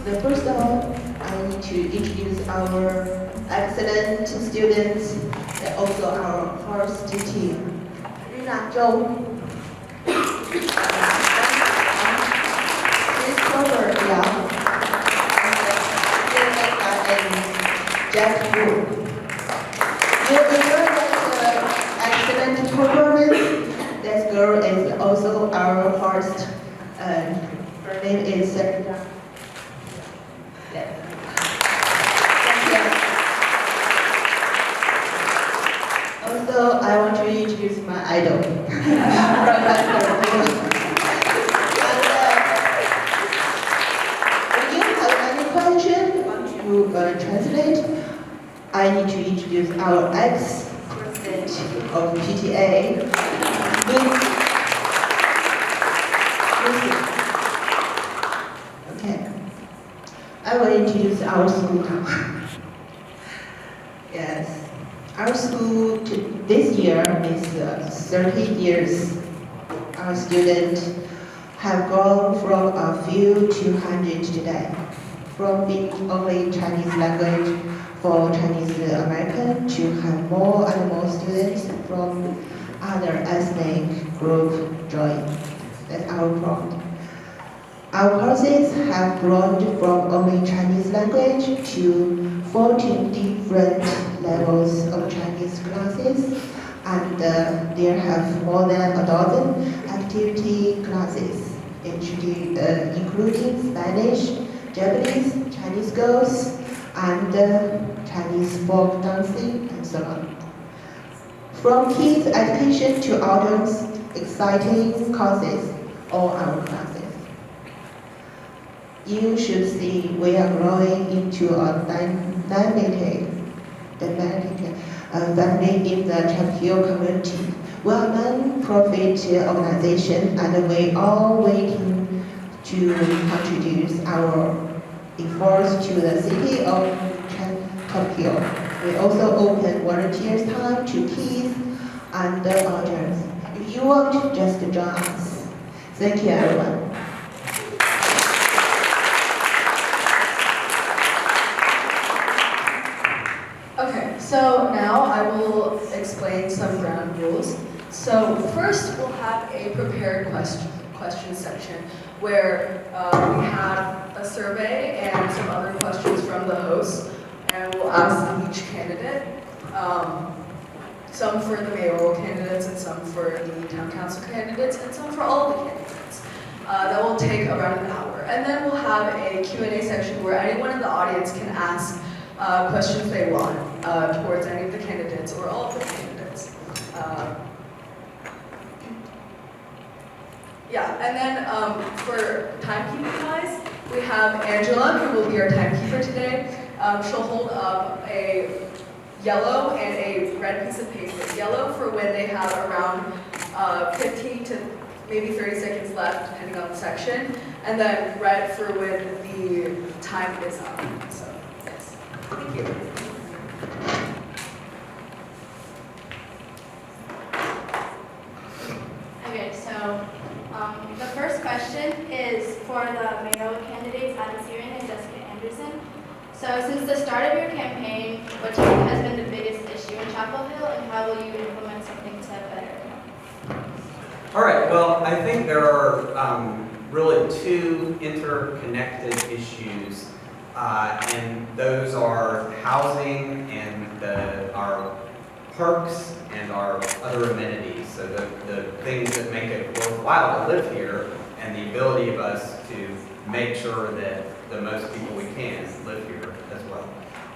The first of all, I need to introduce our excellent students and also our first team. Rina Zhou, Christopher Liang, and Jack Wu. You enjoyed excellent performance. This girl is also our first. Her name is Sarah. Also, I want to introduce my idol, Professor Wu. If you have any question, want to translate, I need to introduce our ex-president of PTA, Okay, I will introduce our school now. Yes. Our school this year is 30 years. Our students have grown from a few to 100 today, from being only Chinese language for Chinese American to have more and more students from other ethnic group join. That's our pride. Our courses have grown from only Chinese language to 14 different levels of Chinese classes, and there have more than a dozen activity classes, including Spanish, Japanese, Chinese girls, and Chinese folk dancing, and so on. From kids education to adults, exciting courses, all our classes. You should see we are growing into a dynamic family in the Chapel community. We are a non-profit organization, and we are waiting to contribute our efforts to the city of Chapel. We also open volunteers time to kids and adults. If you want, just join us. Thank you, everyone. Okay, so now I will explain some ground rules. So first, we'll have a prepared question section where we have a survey and some other questions from the host, and we'll ask each candidate, some for the mayoral candidates and some for the town council candidates and some for all of the candidates. That will take around an hour. And then we'll have a Q&A section where anyone in the audience can ask questions they want towards any of the candidates or all of the candidates. And then for timekeeping wise, we have Angela, who will be our timekeeper today. She'll hold up a yellow and a red piece of paper. Yellow for when they have around 15 to maybe 30 seconds left, depending on the section, and then red for when the time is up. So, yes. Thank you. Okay, so the first question is for the mayoral candidates, Adam Searing and Jessica Anderson. So since the start of your campaign, what do you think has been the biggest issue in Chapel Hill, and how will you implement something to better it? All right, well, I think there are really two interconnected issues, and those are housing and our parks and our other amenities, so the things that make it worthwhile to live here, and the ability of us to make sure that the most people we can live here as well.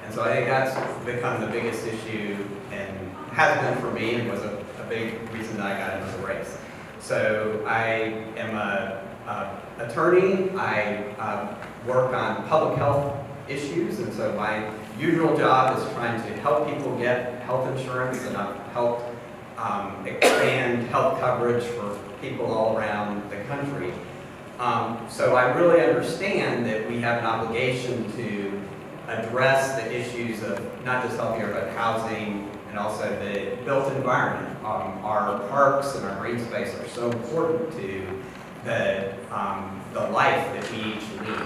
And so I think that's become the biggest issue, and has been for me, and was a big reason that I got into the race. So I am an attorney. I work on public health issues, and so my usual job is trying to help people get health insurance, and I've helped expand health coverage for people all around the country. So I really understand that we have an obligation to address the issues of not just healthcare, but housing, and also the built environment. Our parks and our green space are so important to the life that we each lead.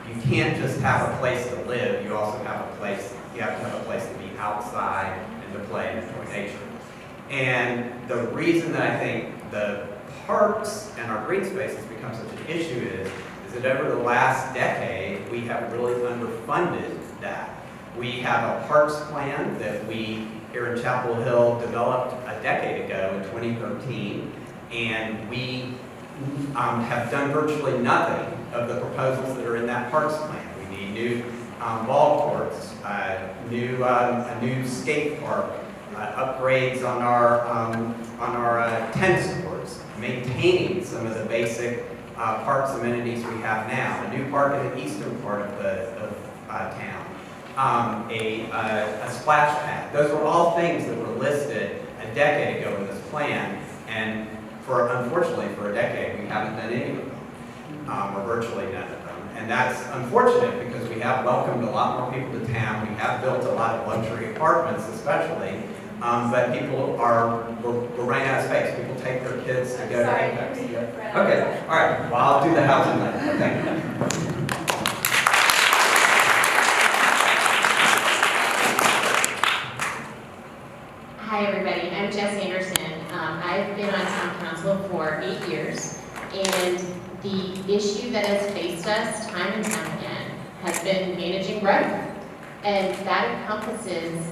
you can't just have a place to live, you also have a place, you have to have a place to be outside and to play and enjoy nature. And the reason that I think the parks and our green spaces become such an issue is that over the last decade, we have really underfunded that. We have a parks plan that we here in Chapel Hill developed a decade ago in 2013, and we have done virtually nothing of the proposals that are in that parks plan. We need new ball courts, a new skate park, upgrades on our tennis courts, maintaining some of the basic parks amenities we have now, a new park in the eastern part of town, a splash pad. Those were all things that were listed a decade ago in this plan, and unfortunately for a decade we haven't done any of them, or virtually none of them. And that's unfortunate because we have welcomed a lot more people to town. We have built a lot of luxury apartments especially, but we're running out of space. People take their kids to go to Apex. Okay, all right, well, I'll do the housing later. Thank you. Hi everybody, I'm Jess Anderson. I've been on town council for 8 years, and the issue that has faced us time and time again has been managing growth. And that encompasses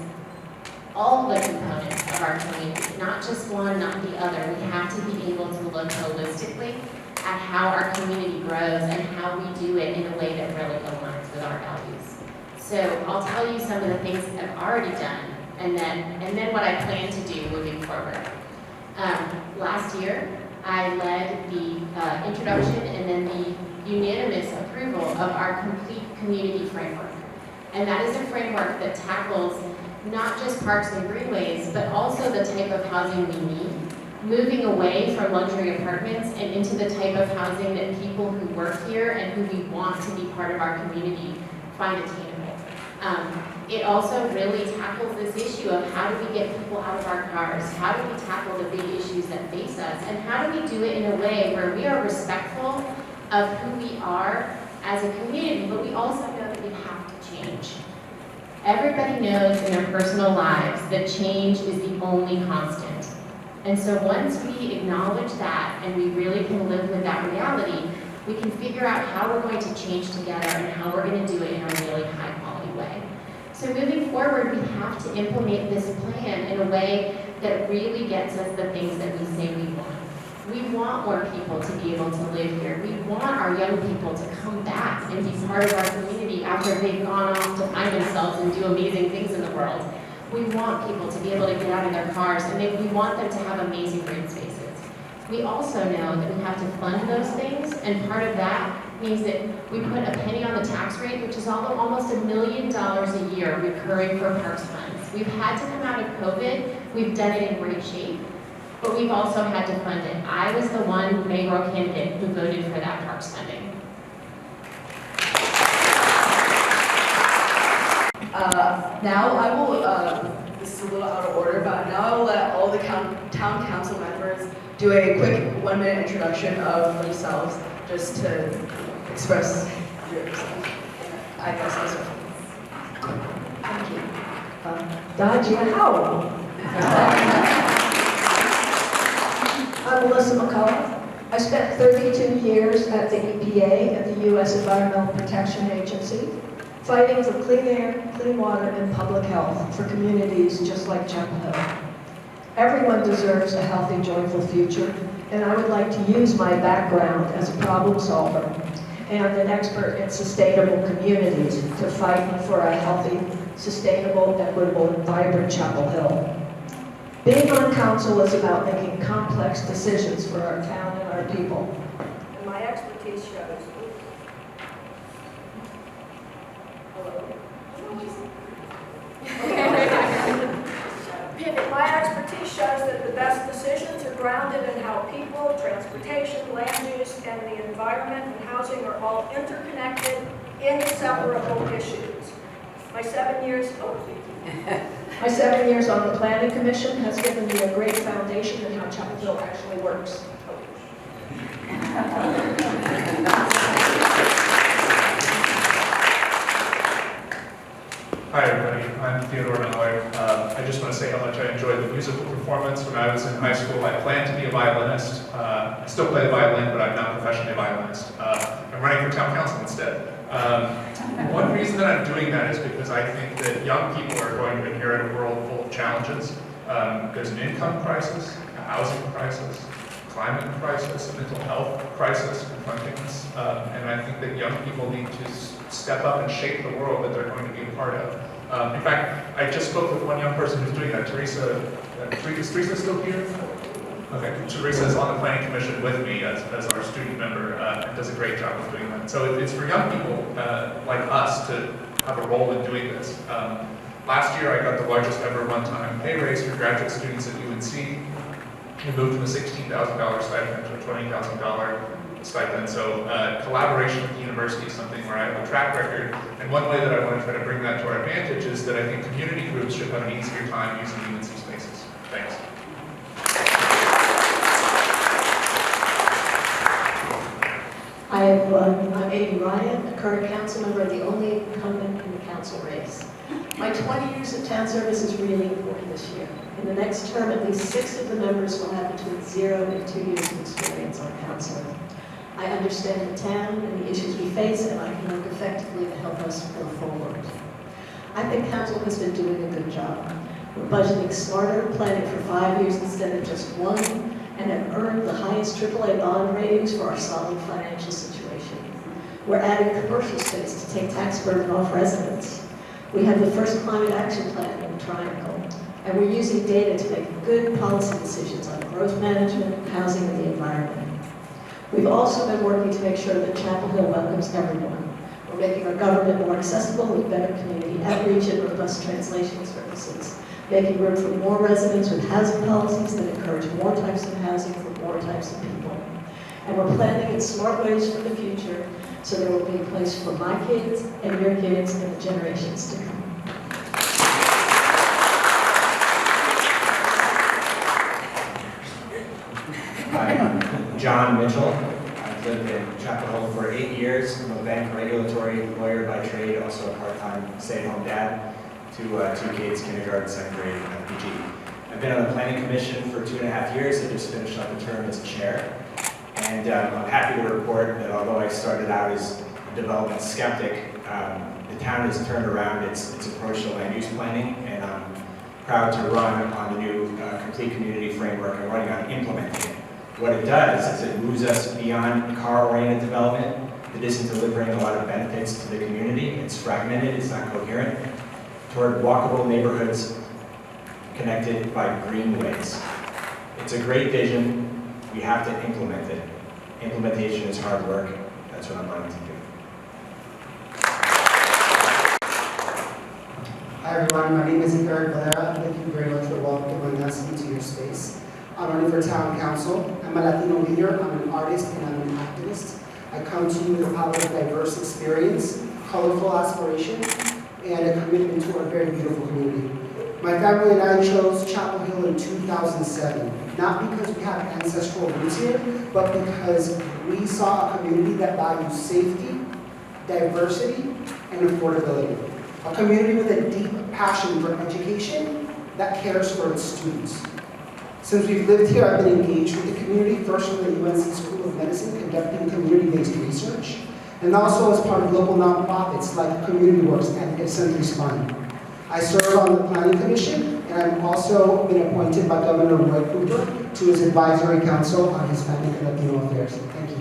all the components of our community, not just one, not the other. We have to be able to look holistically at how our community grows and how we do it in a way that really aligns with our values. So I'll tell you some of the things that I've already done, and then what I plan to do moving forward. Last year, I led the introduction and then the unanimous approval of our complete community framework. And that is a framework that tackles not just parks and greenways, but also the type of housing we need, moving away from luxury apartments and into the type of housing that people who work here and who we want to be part of our community find attainable. It also really tackles this issue of how do we get people out of our cars, how do we tackle the big issues that face us, and how do we do it in a way where we are respectful of who we are as a community, but we also know that we have to change. Everybody knows in their personal lives that change is the only constant. And so once we acknowledge that and we really can live with that reality, we can figure out how we're going to change together and how we're going to do it in a really high quality way. So moving forward, we have to implement this plan in a way that really gets us the things that we say we want. We want more people to be able to live here. We want our young people to come back and be part of our community after they've gone off to find themselves and do amazing things in the world. We want people to be able to get out of their cars, and we want them to have amazing green spaces. We also know that we have to fund those things, and part of that means that we put a penny on the tax rate, which is almost $1 million a year recurring for parks funds. We've had to come out of COVID. We've done it in great shape, but we've also had to fund it. I was the one mayoral candidate who voted for that parks funding. Now I will, this is a little out of order, but now I will let all the town council members do a quick 1-minute introduction of themselves, just to express yourself. I guess also. Thank you. I'm Melissa McCullough. I spent 32 years at the EPA at the U.S. Environmental Protection Agency, fighting for clean air, clean water, and public health for communities just like Chapel Hill. Everyone deserves a healthy, joyful future, and I would like to use my background as a problem solver and an expert in sustainable communities to fight for a healthy, sustainable, equitable, and vibrant Chapel Hill. Being on council is about making complex decisions for our town and our people. And my expertise shows. My expertise shows that the best decisions are grounded in how people, transportation, land use, and the environment and housing are all interconnected, inseparable issues. My 7 years on the Planning Commission has given me a great foundation in how Chapel Hill actually works. Hi everybody, I'm Theodore Miller. I just want to say how much I enjoyed the musical performance when I was in high school. I planned to be a violinist. I still play the violin, but I'm not professionally a violinist. I'm running for town council instead. One reason that I'm doing that is because I think that young people are going to inherit a world full of challenges. There's an income crisis, a housing crisis, climate crisis, a mental health crisis confronting us. And I think that young people need to step up and shape the world that they're going to be a part of. In fact, I just spoke with one young person who's doing that. Teresa, is Teresa still here? Okay, Teresa is on the planning commission with me as our student member and does a great job of doing that. So it's for young people like us to have a role in doing this. Last year I got the largest ever one-time pay raise for graduate students at UNC. We moved from a $16,000 stipend to a $20,000 stipend. So collaboration with the university is something where I have a track record. And one way that I want to try to bring that to our advantage is that I think community groups should have an easier time using UNC spaces. Thanks. I'm Amy Ryan, a current council member, the only incumbent in the council race. My 20 years of town service is really important this year. In the next term, at least 6 of the members will have between 0 and 2 years of experience on council. I understand the town and the issues we face, and I can work effectively to help us go forward. I think council has been doing a good job. We're budgeting smarter, planning for 5 years instead of just 1, and have earned the highest AAA bond ratings for our solid financial situation. We're adding commercial space to take tax burden off residents. We have the first climate action plan in the Triangle, and we're using data to make good policy decisions on growth management, housing, and the environment. We've also been working to make sure that Chapel Hill welcomes everyone. We're making our government more accessible with better community outreach and robust translation services, making room for more residents with housing policies that encourage more types of housing for more types of people. And we're planning in smart ways for the future, so there will be a place for my kids and your kids and the generations to come. Hi, I'm John Mitchell. I've lived in Chapel Hill for 8 years. I'm a bank regulatory lawyer by trade, also a part-time stay-at-home dad to 2 kids, kindergarten, 2nd grade, and PG. I've been on the planning commission for 2.5 years. I just finished up a term as chair. And I'm happy to report that although I started out as a development skeptic, the town has turned around its approach to land use planning, and I'm proud to run on the new complete community framework and running on implementing it. What it does is it moves us beyond car-oriented development that isn't delivering a lot of benefits to the community. It's fragmented, it's not coherent, toward walkable neighborhoods connected by greenways. It's a great vision. We have to implement it. Implementation is hard work. That's what I'm running to do. Hi everyone, my name is Eric Valera. Thank you very much for welcoming us into your space. I'm running for town council. I'm a Latino leader, I'm an artist, and I'm an activist. I come to you with a lot of diverse experience, colorful aspiration, and a commitment to our very beautiful community. My family and I chose Chapel Hill in 2007, not because we have ancestral roots here, but because we saw a community that values safety, diversity, and affordability. A community with a deep passion for education that cares for its students. Since we've lived here, I've been engaged with the community, first with the UNC School of Medicine, conducting community-based research, and also as part of local nonprofits like Community Works and Century Spine. I serve on the Planning Commission, and I've also been appointed by Governor Roy Cooper to his advisory council on Hispanic and Latino affairs. Thank you.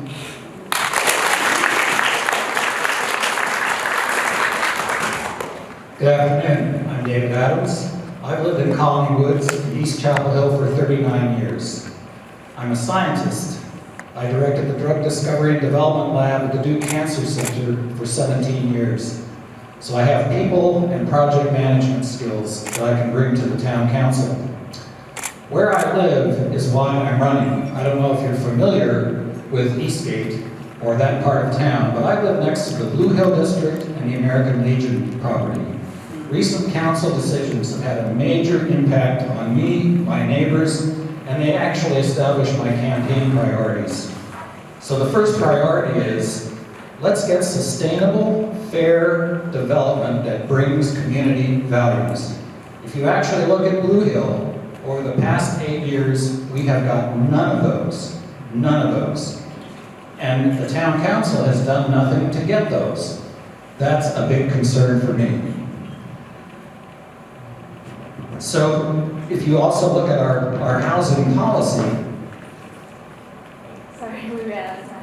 Good afternoon, I'm David Adams. I've lived in Colony Woods, East Chapel Hill for 39 years. I'm a scientist. I directed the Drug Discovery and Development Lab at the Duke Cancer Center for 17 years. So I have people and project management skills that I can bring to the town council. Where I live is why I'm running. I don't know if you're familiar with Eastgate or that part of town, but I live next to the Blue Hill District and the American Legion property. Recent council decisions have had a major impact on me, my neighbors, and they actually established my campaign priorities. So the first priority is, let's get sustainable, fair development that brings community values. If you actually look at Blue Hill, over the past 8 years, we have got none of those. None of those. And the town council has done nothing to get those. That's a big concern for me. So if you also look at our housing policy, Sorry, we ran out of time.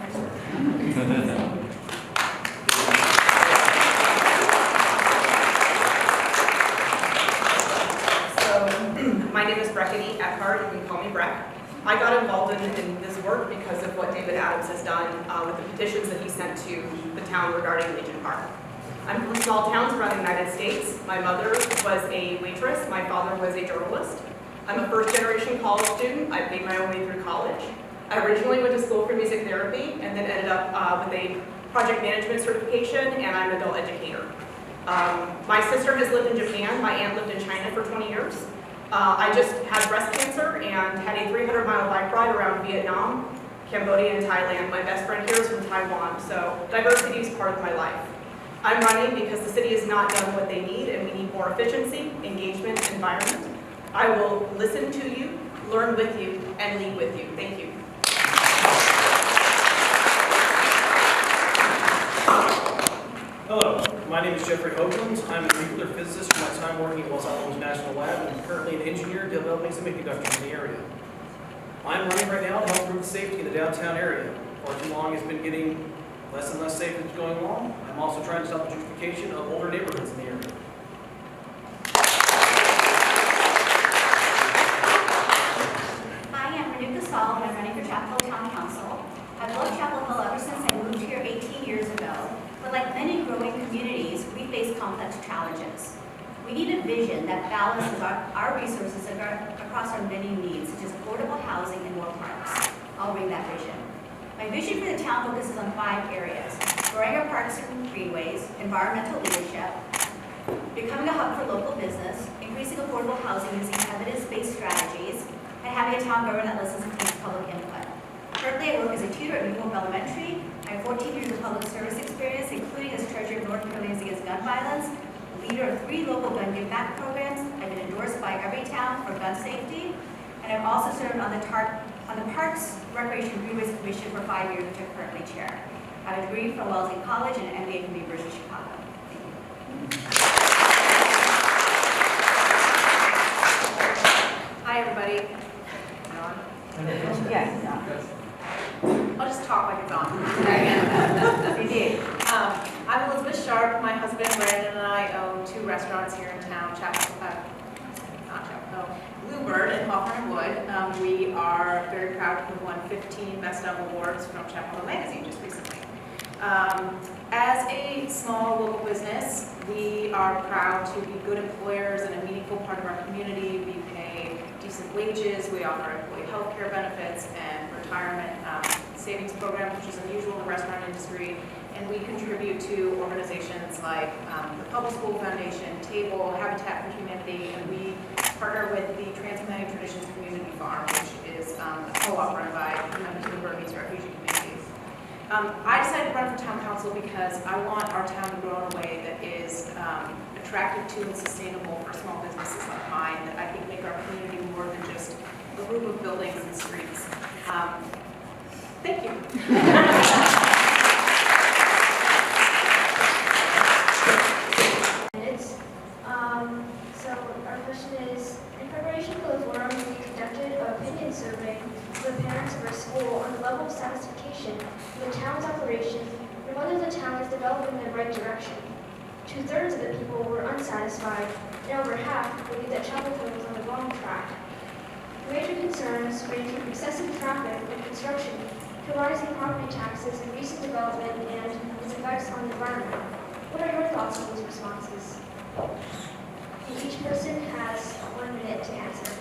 My name is Breckany Eckhart, you can call me Breck. I got involved in this work because of what David Adams has done with the petitions that he sent to the town regarding Legion Park. I'm from small towns around the United States. My mother was a waitress, my father was a journalist. I'm a first-generation college student. I paid my own way through college. I originally went to school for music therapy and then ended up with a project management certification, and I'm an adult educator. My sister has lived in Japan. My aunt lived in China for 20 years. I just had breast cancer and had a 300-mile bike ride around Vietnam, Cambodia, and Thailand. My best friend here is from Taiwan, so diversity is part of my life. I'm running because the city has not done what they need, and we need more efficiency, engagement, environment. I will listen to you, learn with you, and lead with you. Thank you. Hello, my name is Jeffrey Hoagland. I'm a nuclear physicist from my time working at Los Alamos National Lab, and I'm currently an engineer developing semiconductors in the area. I'm running right now to help improve the safety in the downtown area. Far too long it's been getting less and less safe as it's going along. I'm also trying to stop the gentrification of older neighborhoods in the area. Hi, I'm Renuka Saul, and I'm running for Chapel Hill Town Council. I've loved Chapel Hill ever since I moved here 18 years ago. But like many growing communities, we face complex challenges. We need a vision that balances our resources across our many needs, such as affordable housing and more parks. I'll bring that vision. My vision for the town focuses on 5 areas: growing our parks and greenways, environmental leadership, becoming a hub for local business, increasing affordable housing using evidence-based strategies, and having a town government that listens and takes public input. Currently, I work as a tutor at New Hope Elementary. I have 14 years of public service experience, including as treasurer of North Carolina's Against Gun Violence, leader of 3 local gun give back programs. I've been endorsed by Everytown for gun safety, and I've also served on the Parks, Recreation, and Greenways Commission for 5 years, which I currently chair. I have a degree from Wellesley College and an MBA from the University of Chicago. Hi, everybody. Yes. I'll just talk like it's on. We did. I'm Elizabeth Sharp. My husband Brandon and I own 2 restaurants here in town, Bluebird and Hawthorne Wood. We are very proud to have won 15 Best of Awards from Chapel Hill Magazine just recently. As a small local business, we are proud to be good employers and a meaningful part of our community. We pay decent wages, we offer employee health care benefits and retirement savings programs, which is unusual in the restaurant industry, and we contribute to organizations like the Public School Foundation, Table, Habitat for Humanity, and we partner with the Transatlantic Traditions Community Farm, which is a co-op run by members of the Burmese refugee communities. I decided to run for town council because I want our town to grow in a way that is attractive to and sustainable for small businesses like mine, that I think make our community more than just a group of buildings and streets. Thank you. So our question is, in preparation for the forum, we conducted an opinion survey with parents of our school on the level of satisfaction with the town's operations and whether the town is developing in the right direction. 2/3 of the people were unsatisfied, and over half believed that Chapel Hill was on the wrong track. Major concerns range from excessive traffic and construction to rising property taxes and recent development and its effects on the environment. What are your thoughts on these responses? And each person has 1 minute to answer.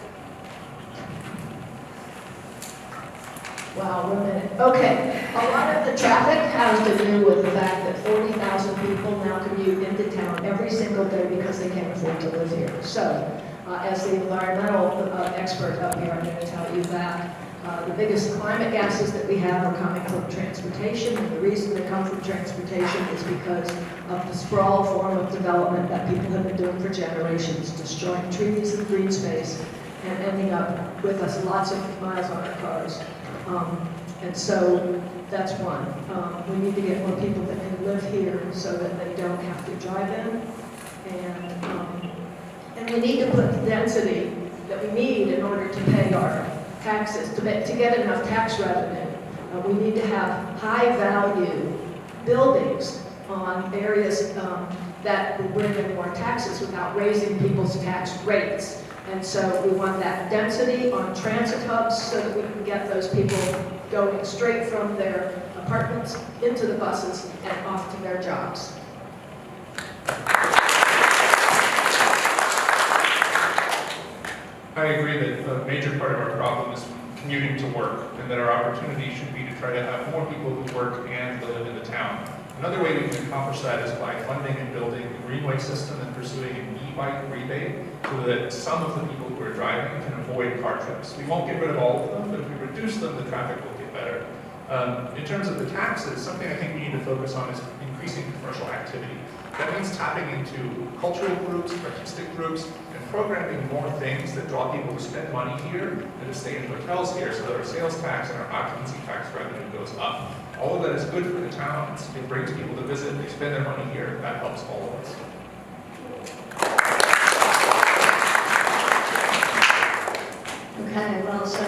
Wow, 1 minute. Okay, a lot of the traffic has to do with the fact that 40,000 people now commute into town every single day because they can't afford to live here. So, as the environmental expert up here, I'm going to tell you that The biggest climate gases that we have are coming from transportation, and the reason they come from transportation is because of the sprawl form of development that people have been doing for generations, destroying trees and green space, and ending up with us lots of miles on our cars. And so that's one. We need to get more people that can live here so that they don't have to drive in. And we need to put the density that we need in order to pay our taxes, to get enough tax revenue. We need to have high-value buildings on areas that will bring in more taxes without raising people's tax rates. And so we want that density on transit hubs so that we can get those people going straight from their apartments into the buses and off to their jobs. I agree that a major part of our problem is commuting to work, and that our opportunity should be to try to have more people who work and live in the town. Another way we can accomplish that is by funding and building a greenway system and pursuing an e-bike rebate so that some of the people who are driving can avoid car trips. We won't get rid of all of them, but if we reduce them, the traffic will get better. In terms of the taxes, something I think we need to focus on is increasing commercial activity. That means tapping into cultural groups, artistic groups, and programming more things that draw people to spend money here and to stay in hotels here so that our sales tax and our occupancy tax revenue goes up. All of that is good for the town. It brings people to visit, they spend their money here, that helps all of us. Okay, well, so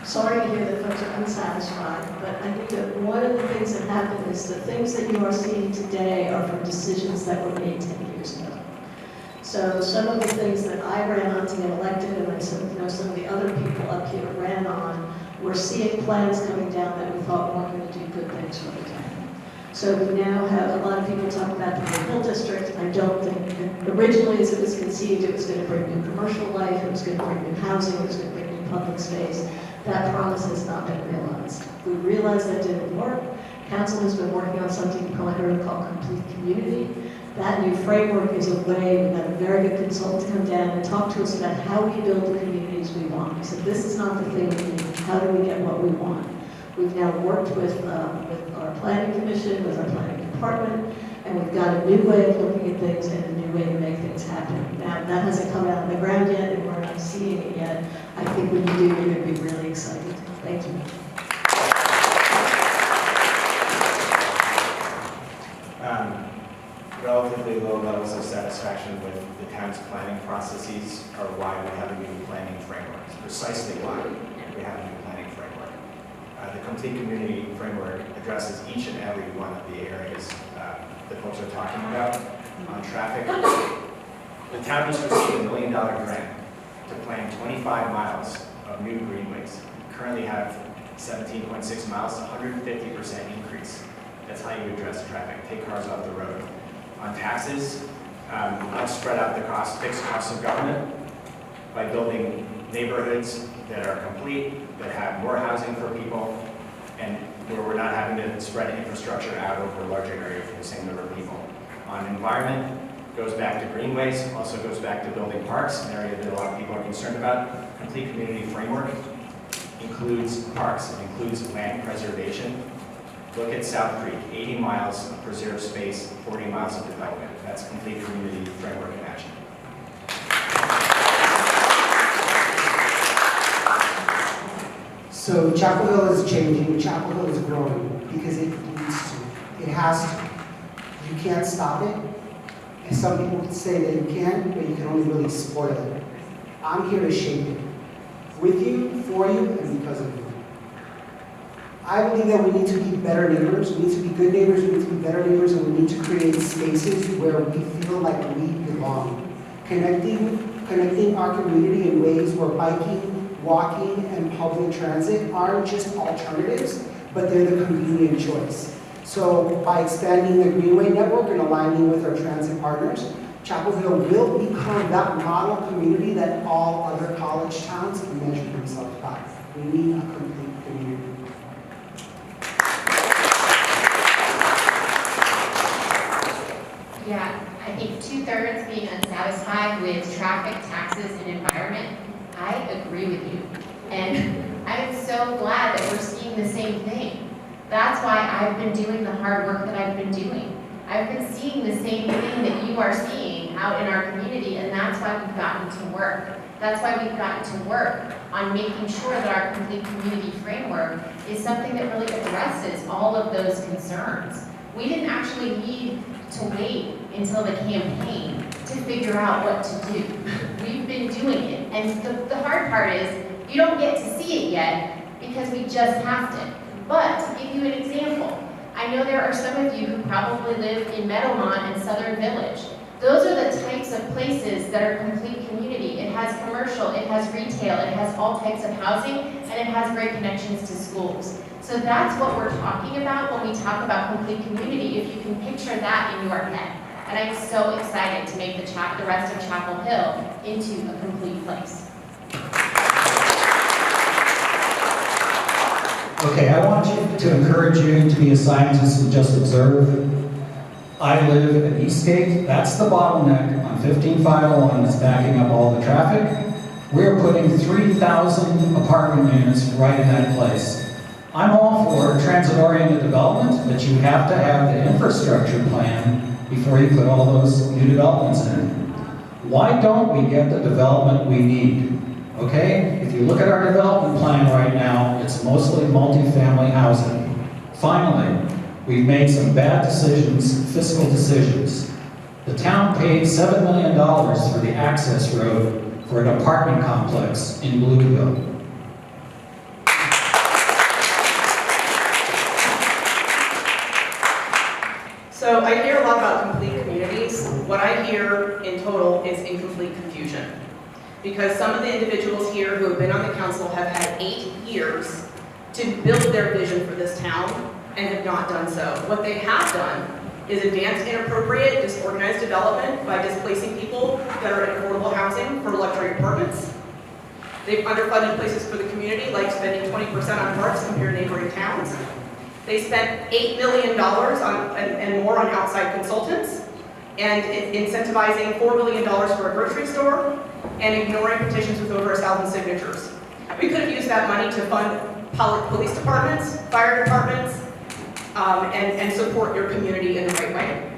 sorry to hear that folks are unsatisfied, but I think that one of the things that happened is the things that you are seeing today are from decisions that were made 10 years ago. So some of the things that I ran on to get elected, and I know some of the other people up here ran on, we're seeing plans coming down that we thought weren't going to do good things for the town. So we now have a lot of people talk about the Hill District. I don't think, originally as it was conceived, it was going to bring new commercial life, it was going to bring new housing, it was going to bring new public space. That promise has not been realized. We realized that didn't work. Council has been working on something you probably heard called complete community. That new framework is a way, we had a very good consultant come down and talk to us about how we build the communities we want. We said, this is not the thing we need, how do we get what we want? We've now worked with our planning commission, with our planning department, and we've got a new way of looking at things and a new way to make things happen. Now, that hasn't come out of the ground yet, and we're not seeing it yet. I think when you do, you're going to be really excited. Thank you. Relatively low levels of satisfaction with the town's planning processes are why we have a new planning framework. It's precisely why we have a new planning framework. The complete community framework addresses each and every one of the areas that folks are talking about. On traffic, the town just received a $1 million grant to plan 25 miles of new greenways. We currently have 17.6 miles, 150% increase. That's how you address traffic, take cars off the road. On taxes, let's spread out the fixed costs of government by building neighborhoods that are complete, that have more housing for people, and where we're not having to spread infrastructure out over a larger area for the same number of people. On environment, goes back to greenways, also goes back to building parks, an area that a lot of people are concerned about. Complete community framework includes parks, it includes land preservation. Look at South Creek, 80 miles of preserved space, 40 miles of development. That's complete community framework in action. So Chapel Hill is changing, Chapel Hill is growing because it needs to. It has to. You can't stop it. And some people could say that you can, but you can only really spoil it. I'm here to shape it. With you, for you, and because of you. I believe that we need to be better neighbors, we need to be good neighbors, we need to be better neighbors, and we need to create spaces where we feel like we belong. Connecting our community in ways where biking, walking, and public transit aren't just alternatives, but they're the convenient choice. So by expanding the Greenway network and aligning with our transit partners, Chapel Hill will become that model community that all other college towns measure themselves by. We need a complete community. Yeah, I think 2/3 being unsatisfied with traffic, taxes, and environment. I agree with you. And I'm so glad that we're seeing the same thing. That's why I've been doing the hard work that I've been doing. I've been seeing the same thing that you are seeing out in our community, and that's why we've gotten to work. That's why we've gotten to work on making sure that our complete community framework is something that really addresses all of those concerns. We didn't actually need to wait until the campaign to figure out what to do. We've been doing it. And the hard part is you don't get to see it yet because we just passed it. But to give you an example, I know there are some of you who probably live in Meadowmont and Southern Village. Those are the types of places that are complete community. It has commercial, it has retail, it has all types of housing, and it has great connections to schools. So that's what we're talking about when we talk about complete community, if you can picture that in your head. And I'm so excited to make the rest of Chapel Hill into a complete place. Okay, I want you to encourage you to be a scientist and just observe. I live at Eastgate. That's the bottleneck on 15501 that's backing up all the traffic. We're putting 3,000 apartment units right in that place. I'm all for transit-oriented development, but you have to have the infrastructure plan before you put all those new developments in. Why don't we get the development we need? Okay? If you look at our development plan right now, it's mostly multifamily housing. Finally, we've made some bad decisions, fiscal decisions. The town paid $7 million for the access road for an apartment complex in Bluehill. So I hear a lot about complete communities. What I hear in total is incomplete confusion. Because some of the individuals here who have been on the council have had 8 years to build their vision for this town and have not done so. What they have done is advance inappropriate, disorganized development by displacing people that are in affordable housing for luxury apartments. They've underfunded places for the community, like spending 20% on parks compared to neighboring towns. They spent $8 million and more on outside consultants, and incentivizing $4 million for a grocery store, and ignoring petitions with over 1,000 signatures. We could have used that money to fund police departments, fire departments, and support your community in the right way.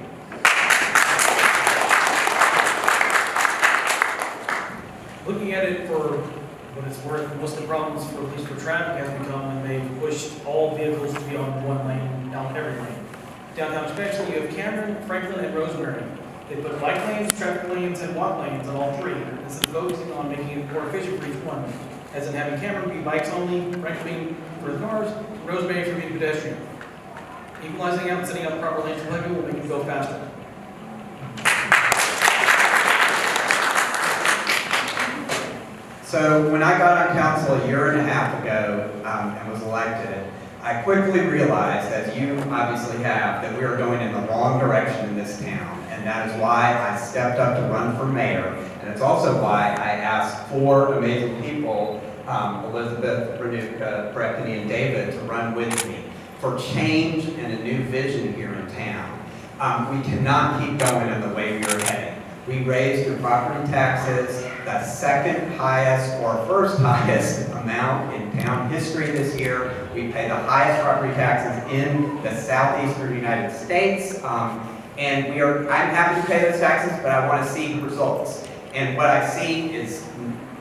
Looking at it for what it's worth, most of the problems, for, at least for traffic, has become when they've pushed all vehicles to be on one lane, down every lane. Downtown especially, you have Cameron, Franklin, and Rosemary. They put bike lanes, traffic lanes, and walk lanes on all three. This is focusing on making it more efficient for each one, as in having Cameron be bikes only, Franklin for the cars, and Rosemary for being pedestrian. Equalizing out and setting up proper lanes for people will make it go faster. So when I got on council a year and a half ago and was elected, I quickly realized, as you obviously have, that we are going in the wrong direction in this town. And that is why I stepped up to run for mayor. And it's also why I asked 4 amazing people, Elizabeth, Renuka, Breckany, and David, to run with me for change and a new vision here in town. We cannot keep going in the way we are heading. We raised your property taxes the second highest or first highest amount in town history this year. We pay the highest property taxes in the southeastern United States. And I'm happy to pay those taxes, but I want to see results. And what I see is,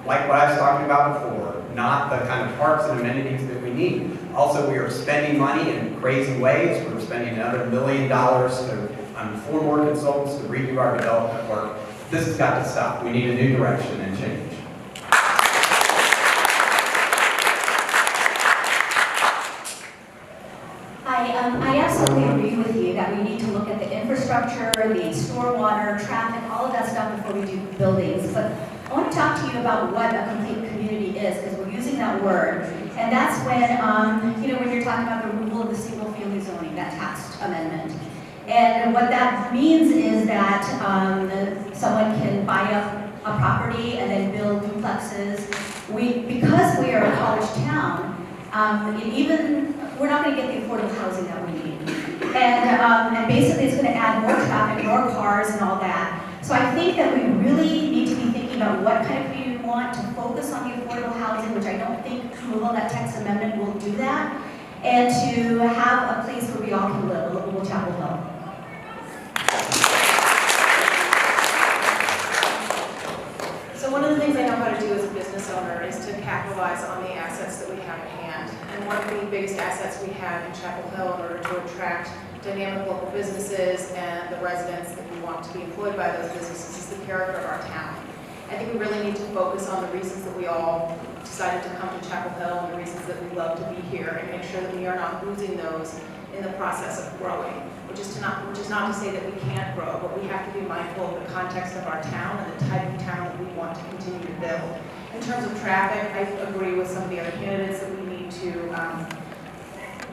like what I was talking about before, not the kind of parks and amenities that we need. Also, we are spending money in crazy ways. We're spending another $1 million on 4 more consultants to redo our development work. This has got to stop. We need a new direction and change. I absolutely agree with you that we need to look at the infrastructure, the stormwater, traffic, all of that stuff before we do buildings. But I want to talk to you about what a complete community is, because we're using that word. And that's when, when you're talking about the removal of the single-family zoning, that tax amendment. And what that means is that someone can buy up a property and then build duplexes. Because we are a college town, we're not going to get the affordable housing that we need. And basically it's going to add more traffic, more cars, and all that. So I think that we really need to be thinking about what what kind of community we want, to focus on the affordable housing, which I don't think removal of that text amendment will do that, and to have a place where we all can live, a livable Chapel Hill. So one of the things I know how to do as a business owner is to capitalize on the assets that we have at hand. And one of the biggest assets we have in Chapel Hill in order to attract dynamic local businesses and the residents that we want to be employed by those businesses is the character of our town. I think we really need to focus on the reasons that we all decided to come to Chapel Hill and the reasons that we love to be here, and make sure that we are not losing those in the process of growing, which is not to say that we can't grow, but we have to be mindful of the context of our town and the type of town that we want to continue to build. In terms of traffic, I agree with some of the other candidates that we need to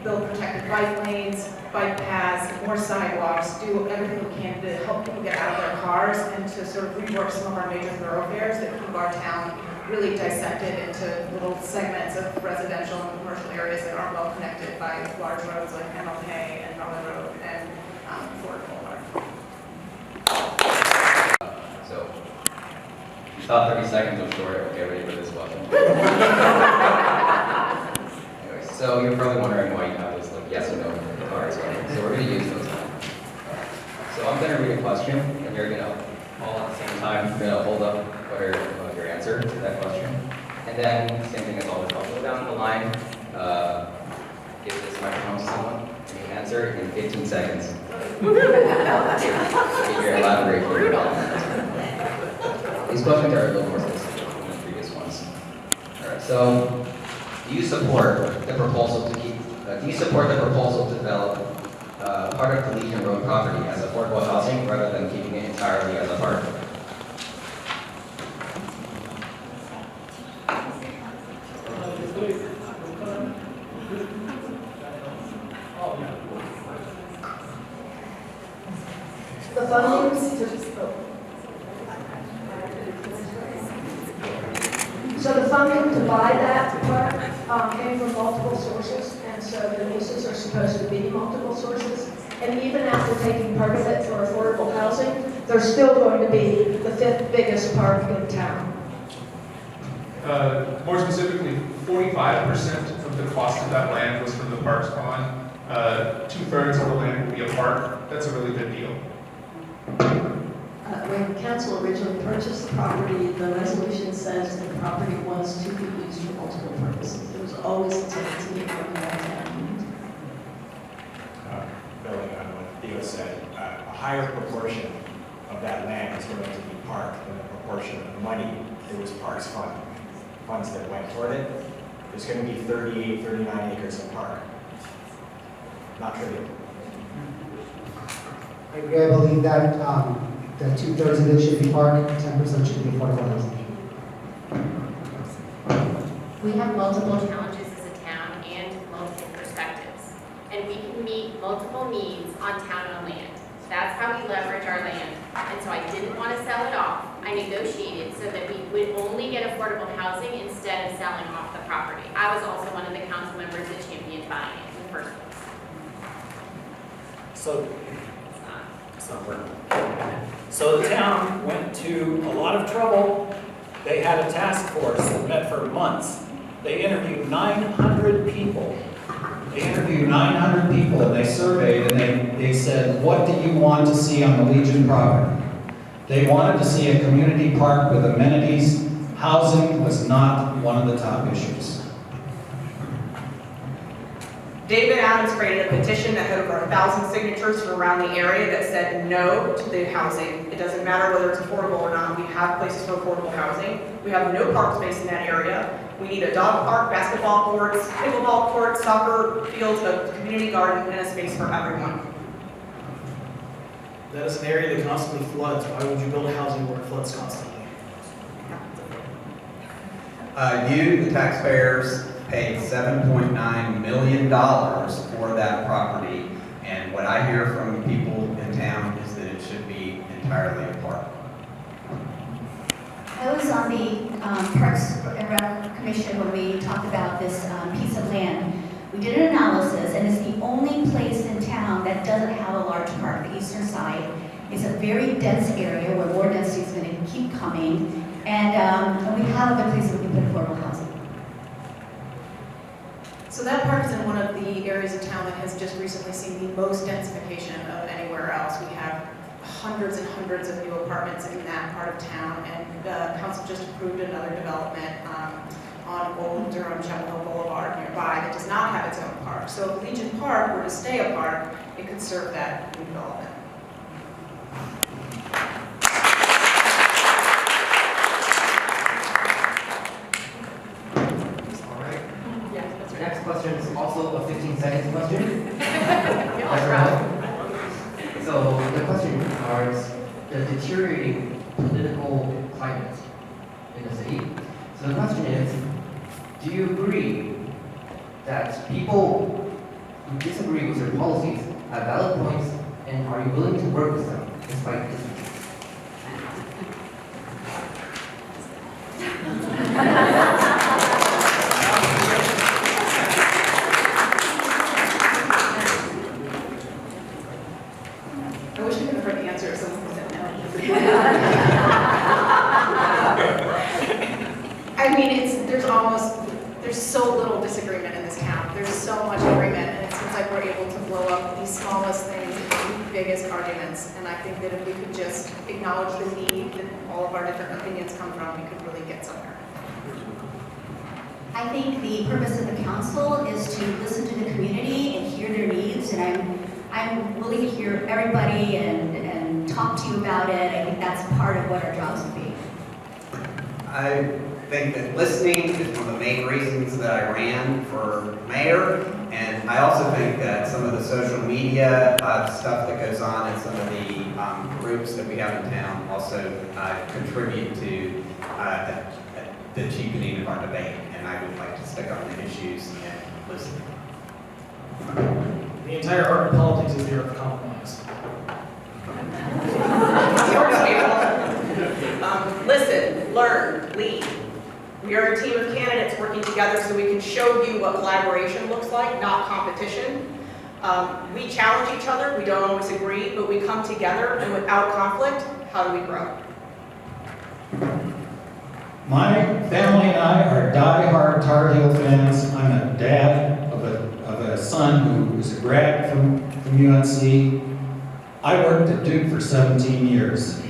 build protected bike lanes, bike paths, more sidewalks, do everything we can to help people get out of their cars, and to sort of rework some of our major thoroughfares that keep our town really dissected into little segments of residential and commercial areas that aren't well connected by large roads like MLK and Raleigh Road and Ford Boulevard. So, you thought 30 seconds was short, okay, ready for this question. Anyway, so you're probably wondering why you have this like yes or no cards. So we're going to use those now. So I'm going to read a question, and you're going to all at the same time, you're going to hold up your answer to that question. And then, same thing as always, I'll go down the line, give this microphone to someone, and you answer in 15 seconds. You're elaborate for your These questions are a little more specific than the previous ones. All right. So, do you support the proposal to develop part of the Legion Road property as affordable housing rather than keeping it entirely as a park? The funding, so the funding to buy that park came from multiple sources, and so the leases are supposed to be multiple sources. And even after taking part of it for affordable housing, they're still going to be the 5th biggest park in town. More specifically, 45% of the cost of that land was from the parks bond. 2/3 of the land will be a park. That's a really good deal. When council originally purchased the property, the resolution says the property was to be used for multiple purposes. It was always intended to meet what we want to have. Building on what Theo said, a higher proportion of that land is going to be park than the proportion of the money that was parks funds that went toward it. There's going to be 38, 39 acres of park. Not trivial. I agree. I believe that that 2/3 of it should be park, 10% should be affordable housing. We have multiple challenges as a town and multiple perspectives, and we can meet multiple needs on town-owned land. That's how we leverage our land, and so I didn't want to sell it off. I negotiated so that we would only get affordable housing instead of selling off the property. I was also one of the council members that championed buying it in the first place. So the town went to a lot of trouble. They had a task force that met for months. They interviewed 900 people. They interviewed 900 people and they surveyed and they said, what do you want to see on the Legion property? They wanted to see a community park with amenities. Housing was not one of the top issues. David Adams created a petition that had over 1,000 signatures from around the area that said no to the housing. It doesn't matter whether it's affordable or not. We have places for affordable housing. We have no park space in that area. We need a dog park, basketball courts, pickleball courts, soccer fields, a community garden, and a space for everyone. That is an area that constantly floods. Why would you build housing where it floods constantly? You, the taxpayers, paid $7.9 million for that property, and what I hear from people in town is that it should be entirely a park. I was on the Parks and Rec Commission when we talked about this piece of land. We did an analysis, and it's the only place in town that doesn't have a large park, the eastern side. It's a very dense area where more density is going to keep coming, and we have a good place where we can put affordable housing. So that park is in one of the areas of town that has just recently seen the most densification of anywhere else. We have hundreds and hundreds of new apartments in that part of town, and the council just approved another development on Old Durham Chapel Hill Boulevard nearby that does not have its own park. So if Legion Park were to stay a park, it could serve that new development. Next question is also a 15 seconds question. So the question regards the deteriorating political climate in the city. So the question is, do you agree that people who disagree with your policies have valid points, and are you willing to work with them despite differences? I wish I could have heard the answer if someone said no. I mean, there's so little disagreement in this town. There's so much agreement, and it seems like we're able to blow up these smallest things into the biggest arguments. And I think that if we could just acknowledge the need that all of our different opinions come from, we could really get somewhere. I think the purpose of the council is to listen to the community and hear their needs, and I'm willing to hear everybody and talk to you about it. I think that's part of what our jobs would be. I think that listening is one of the main reasons that I ran for mayor, and I also think that some of the social media stuff that goes on and some of the groups that we have in town also contribute to the cheapening of our debate, and I would like to stick on the issues and listen. The entire art of politics is the art of compromise. Listen, learn, lead. We are a team of candidates working together so we can show you what collaboration looks like, not competition. We challenge each other, we don't always agree, but we come together, and without conflict, how do we grow? My family and I are die-hard Tar Heel fans. I'm a dad of a son who is a grad from UNC. I worked at Duke for 17 years.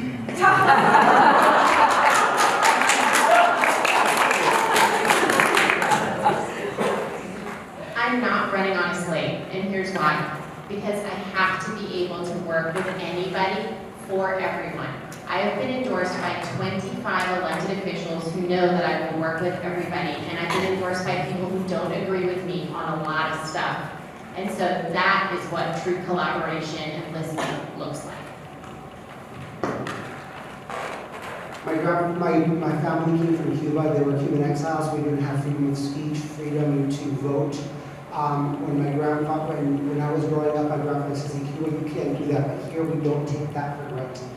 I'm not running on a slate, and here's why. Because I have to be able to work with anybody for everyone. I have been endorsed by 25 elected officials who know that I will work with everybody, and I've been endorsed by people who don't agree with me on a lot of stuff. And so that is what true collaboration and listening looks like. My family came from Cuba. They were Cuban exiles. We didn't have freedom of speech, freedom to vote. When I was growing up, my grandfather says, in Cuba, you can't do that, but here we don't take that for granted.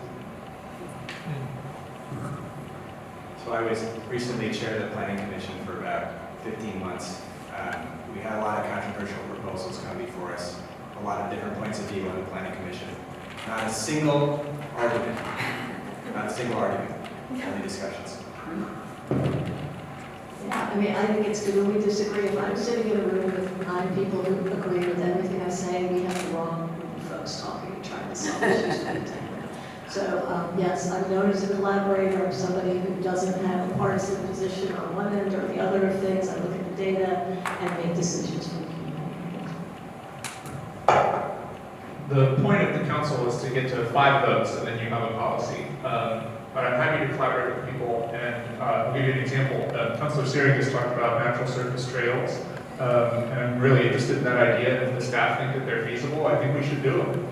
So I was recently chaired the planning commission for about 15 months. We had a lot of controversial proposals come before us, a lot of different points of view on the planning commission. Not a single argument, only discussions. Yeah, I mean, I think it's good when we disagree. If I'm sitting in a room with 9 people who agree with everything I say, we have the wrong group of folks talking and trying to solve issues in the town. So, yes, I'm known as a collaborator. I'm somebody who doesn't have a partisan position on one end or the other of things. I look at the data and make decisions for the community. The point of the council is to get to 5 votes, and then you have a policy. But I'm happy to collaborate with people, and I'll give you an example. Councilor Searing just talked about natural surface trails, and I'm really interested in that idea, and if the staff think that they're feasible, I think we should do them.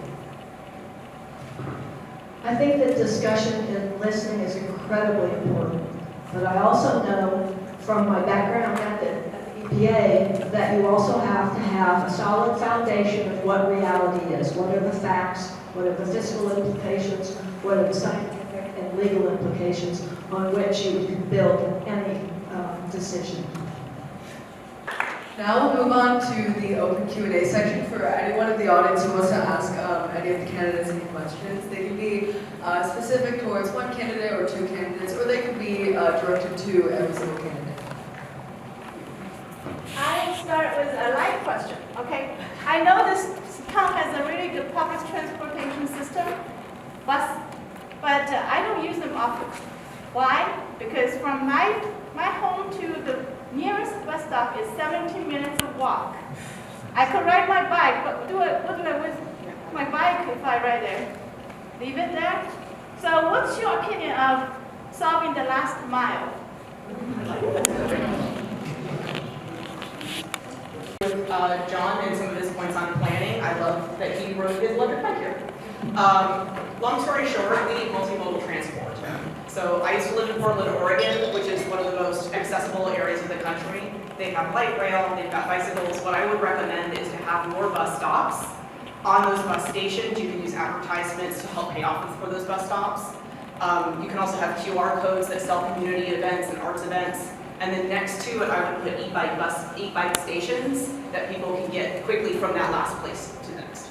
I think that discussion and listening is incredibly important, but I also know from my background at the EPA that you also have to have a solid foundation of what reality is. What are the facts? What are the fiscal implications? What are the scientific and legal implications on which you can build any decision? Now we'll move on to the open Q&A section for anyone in the audience who wants to ask any of the candidates any questions. They can be specific towards one candidate or two candidates, or they could be directed to every single candidate. I start with a light question, okay? I know this town has a really good public transportation system, but I don't use them often. Why? Because from my home to the nearest bus stop is 17 minutes of walk. I could ride my bike, but what do I with my bike if I ride there? Leave it there? So what's your opinion of solving the last mile? With John and some of his points on planning, I love that he rode his electric bike here. Long story short, we need multimodal transport. So I used to live in Portland, Oregon, which is one of the most accessible areas of the country. They have light rail, they've got bicycles. What I would recommend is to have more bus stops. On those bus stations, you can use advertisements to help pay off for those bus stops. You can also have QR codes that sell community events and arts events. And then next to it, I would put e-bike stations that people can get quickly from that last place to the next.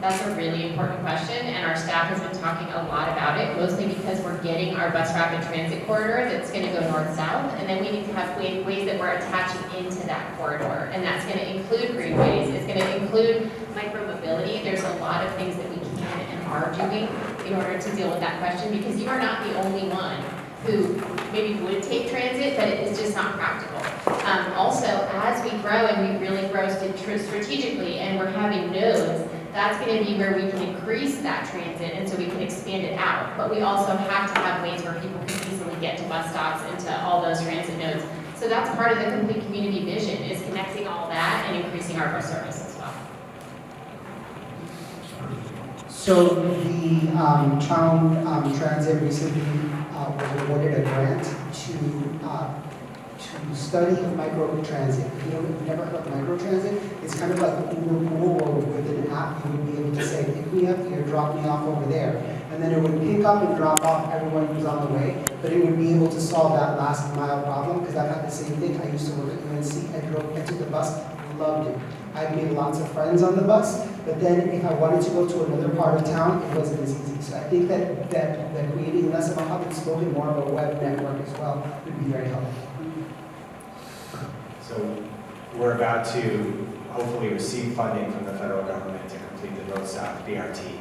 That's a really important question, and our staff has been talking a lot about it, mostly because we're getting our bus rapid transit corridor that's going to go north-south, and then we need to have ways that we're attaching into that corridor, and that's going to include greenways, it's going to include micro-mobility. There's a lot of things that we can and are doing in order to deal with that question, because you are not the only one who maybe would take transit, but it is just not practical. Also, as we grow and we really grow strategically and we're having nodes, that's going to be where we can increase that transit, and so we can expand it out. But we also have to have ways where people can easily get to bus stops and to all those transit nodes. So that's part of the complete community vision, is connecting all that and increasing our bus service as well. So the town transit recently was awarded a grant to study microtransit. If you've never heard of microtransit, it's kind of like Uber Pool, or with an app you would be able to say, pick me up here, drop me off over there. And then it would pick up and drop off everyone who's on the way, but it would be able to solve that last mile problem, because I've had the same thing. I used to work at UNC, I took the bus, loved it. I made lots of friends on the bus, but then if I wanted to go to another part of town, it wasn't as easy. So I think that creating less of a hub and spoken, more of a web network as well would be very helpful. So we're about to hopefully receive funding from the federal government to complete the North South BRT